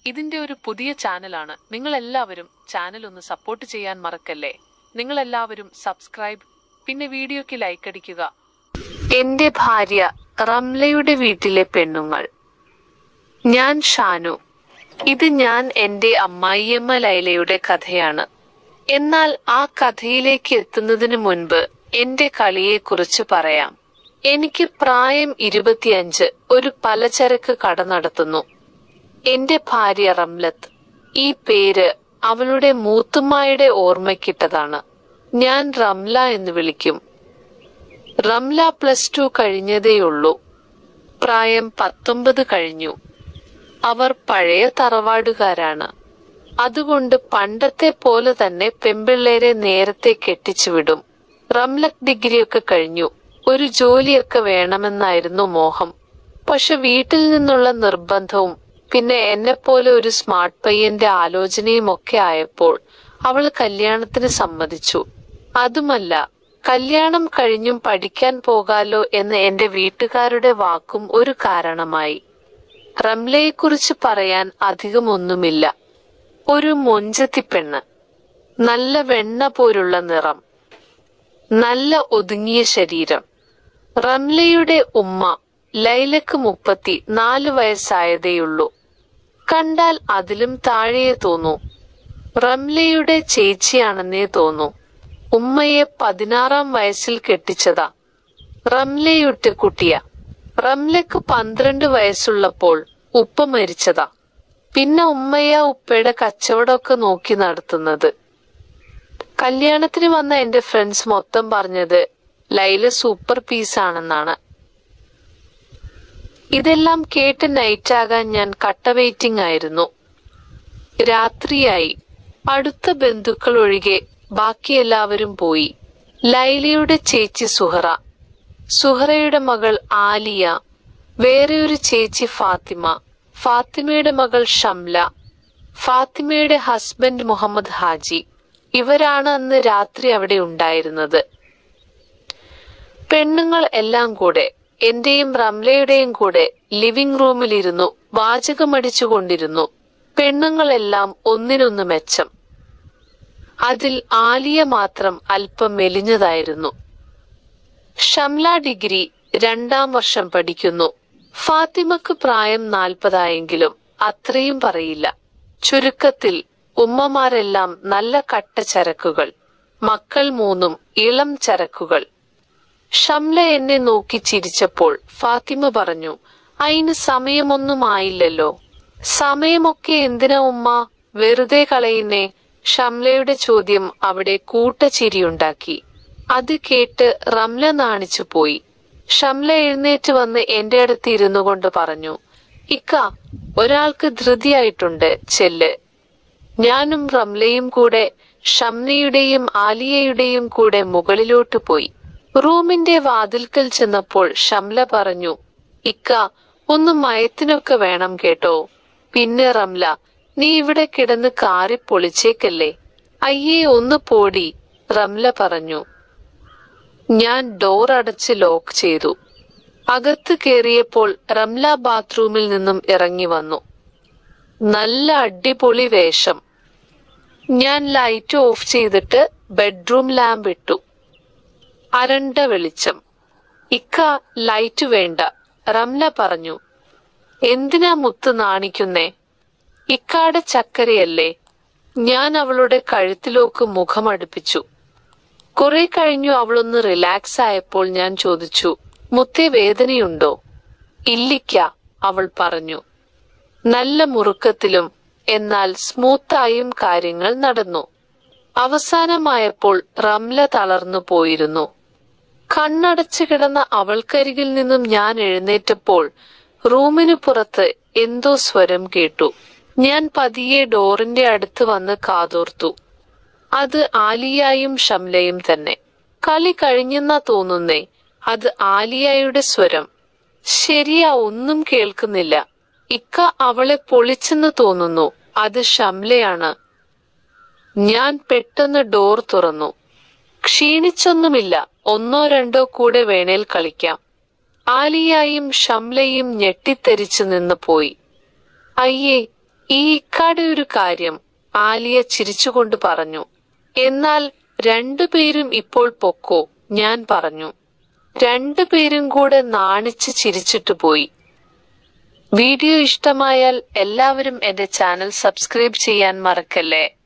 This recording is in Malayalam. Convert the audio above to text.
ഇതിന്റെ ഒരു പുതിയ ചാനലാണ്. നിങ്ങൾ എല്ലാവരും ചാനൽ ഒന്ന് സപ്പോർട്ട് ചെയ്യാൻ മറക്കല്ലേ. നിങ്ങൾ എല്ലാവരും സബ്സ്ക്രൈബ്, പിന്നെ വീഡിയോക്ക് ലൈക്ക് അടിക്കുക. എന്റെ ഭാര്യ റംലയുടെ വീട്ടിലെ പെണ്ണുങ്ങൾ. ഞാൻ ഷാനു. ഇത് ഞാൻ എന്റെ അമ്മായിയമ്മ ലൈലയുടെ കഥയാണ്. എന്നാൽ ആ കഥയിലേക്ക് എത്തുന്നതിന് മുൻപ് എന്റെ കളിയെക്കുറിച്ച് പറയാം. എനിക്ക് പ്രായം 25. ഒരു പലചരക്ക് കട നടത്തുന്നു. എന്റെ ഭാര്യ റംലത്ത്. ഈ പേര് അവളുടെ മൂത്തുമ്മായുടെ ഓർമ്മയ്ക്കിട്ടതാണ്. ഞാൻ റംല എന്ന് വിളിക്കും. റംല +2 കഴിഞ്ഞതേയുള്ളൂ. പ്രായം 19 കഴിഞ്ഞു. അവർ പഴയ തറവാടുകാരാണ്. അതുകൊണ്ട് പണ്ടത്തെ പോലെ തന്നെ പെമ്പിള്ളേരെ നേരത്തെ കെട്ടിച്ചുവിടും. റംലക്ക് ഡിഗ്രിയൊക്കെ കഴിഞ്ഞു. ഒരു ജോലിയൊക്കെ വേണമെന്നായിരുന്നു മോഹം. പക്ഷെ വീട്ടിൽ നിന്നുള്ള നിർബന്ധവും പിന്നെ എന്നെപ്പോലെ ഒരു സ്മാർട്ട് പയ്യന്റെ ആലോചനയും ഒക്കെ ആയപ്പോൾ അവൾ കല്യാണത്തിന് സമ്മതിച്ചു. അതുമല്ല, കല്യാണം കഴിഞ്ഞും പഠിക്കാൻ പോകാലോ എന്ന് എന്റെ വീട്ടുകാരുടെ വാക്കും ഒരു കാരണമായി. റംലയെക്കുറിച്ച് പറയാൻ അധികമൊന്നുമില്ല. ഒരു മൊഞ്ചത്തിപ്പെണ്ണ്. നല്ല വെണ്ണ പോലുള്ള നിറം, നല്ല ഒതുങ്ങിയ ശരീരം. റംലയുടെ ഉമ്മ ലൈലക്ക് 34 വയസ്സായതേയുള്ളൂ. കണ്ടാൽ അതിലും താഴെയേ തോന്നൂ. റംലയുടെ ചേച്ചിയാണെന്നേ തോന്നൂ. ഉമ്മയെ 16ാം വയസ്സിൽ കെട്ടിച്ചതാ. റംലയൊട്ട് കുട്ടിയ. റംലക്ക് 12 വയസ്സുള്ളപ്പോൾ ഉപ്പ മരിച്ചതാ. പിന്നെ ഉമ്മയാ ഉപ്പയുടെ കച്ചവടമൊക്കെ നോക്കി നടത്തുന്നത്. കല്യാണത്തിന് വന്ന എന്റെ ഫ്രണ്ട്സ് മൊത്തം പറഞ്ഞത് ലൈല സൂപ്പർ പീസാണെന്നാണ്. ഇതെല്ലാം കേട്ട് നൈറ്റാകാൻ ഞാൻ കട്ട വെയിറ്റിംഗ് ആയിരുന്നു. രാത്രിയായി. അടുത്ത ബന്ധുക്കൾ ഒഴികെ ബാക്കി എല്ലാവരും പോയി. ലൈലയുടെ ചേച്ചി സുഹറ, സുഹറയുടെ മകൾ ആലിയ, വേറെ ഒരു ചേച്ചി ഫാത്തിമ, ഫാത്തിമയുടെ മകൾ ഷംല, ഫാത്തിമയുടെ ഹസ്ബൻഡ് മുഹമ്മദ് ഹാജി. ഇവരാണ് അന്ന് രാത്രി അവിടെ ഉണ്ടായിരുന്നത്. പെണ്ണുങ്ങൾ എല്ലാം കൂടെ എന്റെയും റംലയുടെയും കൂടെ ലിവിംഗ് റൂമിലിരുന്നു വാചകമടിച്ചുകൊണ്ടിരുന്നു. പെണ്ണുങ്ങളെല്ലാം ഒന്നിനൊന്ന് മെച്ചം. അതിൽ ആലിയ മാത്രം അല്പം മെലിഞ്ഞതായിരുന്നു. ഷംല ഡിഗ്രി 2ാം വർഷം പഠിക്കുന്നു. ഫാത്തിമക്ക് പ്രായം 40 ആയെങ്കിലും അത്രയും പറയില്ല. ചുരുക്കത്തിൽ ഉമ്മമാരെല്ലാം നല്ല കട്ട ചരക്കുകൾ. മക്കൾ 3 ഇളം ചരക്കുകൾ. ഷംല എന്നെ നോക്കി ചിരിച്ചപ്പോൾ ഫാത്തിമ പറഞ്ഞു, "അയിന് സമയമൊന്നും ആയില്ലല്ലോ." "സമയമൊക്കെ എന്തിനാ ഉമ്മ, വെറുതെ കളയുന്നേ?" ഷംലയുടെ ചോദ്യം അവിടെ കൂട്ടച്ചിരിയുണ്ടാക്കി. അത് കേട്ട് റംല നാണിച്ചു പോയി. ഷംല എഴുന്നേറ്റ് വന്ന് എന്റെ അടുത്ത് ഇരുന്നു കൊണ്ട് പറഞ്ഞു, "ഇക്ക, ഒരാൾക്ക് ധൃതിയായിട്ടുണ്ട്, ചെല്ല്." ഞാനും റംലയും കൂടെ ഷംനയുടെയും ആലിയയുടെയും കൂടെ മുകളിലോട്ട് പോയി. റൂമിന്റെ വാതിൽക്കൽ ചെന്നപ്പോൾ ഷംല പറഞ്ഞു, "ഇക്ക, ഒന്ന് മയത്തിനൊക്കെ വേണം കേട്ടോ." "പിന്നെ റംല, നീ ഇവിടെ കിടന്ന് കാറി പൊളിച്ചേക്കല്ലേ." "അയ്യേ, ഒന്ന് പോടി," റംല പറഞ്ഞു. ഞാൻ ഡോർ അടച്ച് ലോക്ക് ചെയ്തു. അകത്ത് കേറിയപ്പോൾ റംല ബാത്റൂമിൽ നിന്നും ഇറങ്ങി വന്നു. നല്ല അടിപൊളി വേഷം. ഞാൻ ലൈറ്റ് ഓഫ് ചെയ്തിട്ട് ബെഡ്റൂം ലാമ്പ് ഇട്ടു. അരണ്ട വെളിച്ചം. "ഇക്ക, ലൈറ്റ് വേണ്ട," റംല പറഞ്ഞു. "എന്തിനാ മുത്ത് നാണിക്കുന്നേ? ഇക്കാടെ ചക്കരയല്ലേ." ഞാൻ അവളുടെ കഴുത്തിലോക്ക് മുഖമടുപ്പിച്ചു. കുറെ കഴിഞ്ഞു അവളൊന്ന് റിലാക്സ് ആയപ്പോൾ ഞാൻ ചോദിച്ചു, "മുത്തേ, വേദനയുണ്ടോ?" "ഇല്ലിക്ക," അവൾ പറഞ്ഞു. നല്ല മുറുക്കത്തിലും എന്നാൽ സ്മൂത്തായും കാര്യങ്ങൾ നടന്നു. അവസാനമായപ്പോൾ റംല തളർന്നു പോയിരുന്നു. കണ്ണടച്ചു കിടന്ന അവൾക്കരികിൽ നിന്നും ഞാൻ എഴുന്നേറ്റപ്പോൾ റൂമിനു പുറത്ത് എന്തോ സ്വരം കേട്ടു. ഞാൻ പതിയെ ഡോറിന്റെ അടുത്ത് വന്ന് കാതോർത്തു. അത് ആലിയായും ഷംലയും തന്നെ. കളി കഴിഞ്ഞെന്നാ തോന്നുന്നേ. അത് ആലിയായുടെ സ്വരം. ശരിയാ, ഒന്നും കേൾക്കുന്നില്ല. ഇക്ക, അവളെ പൊളിച്ചെന്ന് തോന്നുന്നു. അത് ഷംലയാണ്. ഞാൻ പെട്ടെന്ന് ഡോർ തുറന്നു. ക്ഷീണിച്ചൊന്നുമില്ല, 1 or 2 കൂടെ വേണേൽ കളിക്കാം. ആലിയായും ഷംലയും ഞെട്ടിത്തെറിച്ചു നിന്ന് പോയി. "അയ്യേ, ഈ ഇക്കാടെ ഒരു കാര്യം, ആലിയ ചിരിച്ചുകൊണ്ട് പറഞ്ഞു. എന്നാൽ രണ്ടുപേരും ഇപ്പോൾ പൊക്കോ, ഞാൻ പറഞ്ഞു. രണ്ടുപേരും കൂടെ നാണിച്ച് ചിരിച്ചിട്ട് പോയി. വീഡിയോ ഇഷ്ടമായാൽ എല്ലാവരും എന്റെ ചാനൽ സബ്സ്ക്രൈബ് ചെയ്യാൻ മറക്കല്ലേ.